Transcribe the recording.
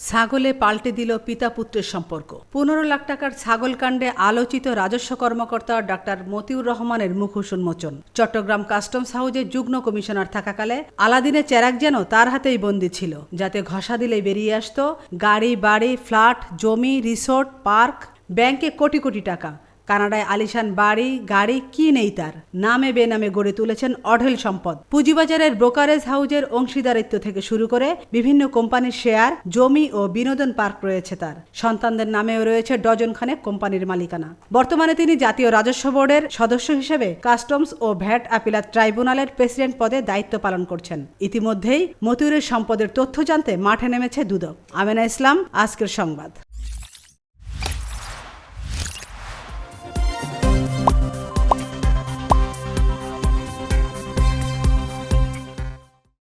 ছাগলে পাল্টে দিল পিতা পুত্রের সম্পর্ক। 15 লাখ টাকার ছাগল কাণ্ডে আলোচিত রাজস্ব কর্মকর্তা ডাক্তার মতিউর রহমানের মুখোশ উন্মোচন। চট্টগ্রাম কাস্টমস হাউজে যুগ্ম কমিশনার থাকাকালে আলাদিনের চেরাগ যেন তার হাতেই বন্দী ছিল, যাতে ঘষা দিলেই বেরিয়ে আসতো গাড়ি, বাড়ি, ফ্ল্যাট, জমি, রিসোর্ট, পার্ক, ব্যাংকে কোটি কোটি টাকা। কানাডায় আলিশান বাড়ি, গাড়ি কি নেই তার। নামে বেনামে গড়ে তুলেছেন অঢেল সম্পদ। পুঁজিবাজারের ব্রোকারেজ হাউজের অংশীদারিত্ব থেকে শুরু করে বিভিন্ন কোম্পানির শেয়ার, জমি ও বিনোদন পার্ক রয়েছে তার। সন্তানদের নামেও রয়েছে ডজন খানেক কোম্পানির মালিকানা। বর্তমানে তিনি জাতীয় রাজস্ব বোর্ডের সদস্য হিসেবে কাস্টমস ও ভ্যাট আপিলাত ট্রাইব্যুনালের প্রেসিডেন্ট পদে দায়িত্ব পালন করছেন। ইতিমধ্যেই মতিউরের সম্পদের তথ্য জানতে মাঠে নেমেছে দুদক। আমেনা ইসলাম, আজকের সংবাদ।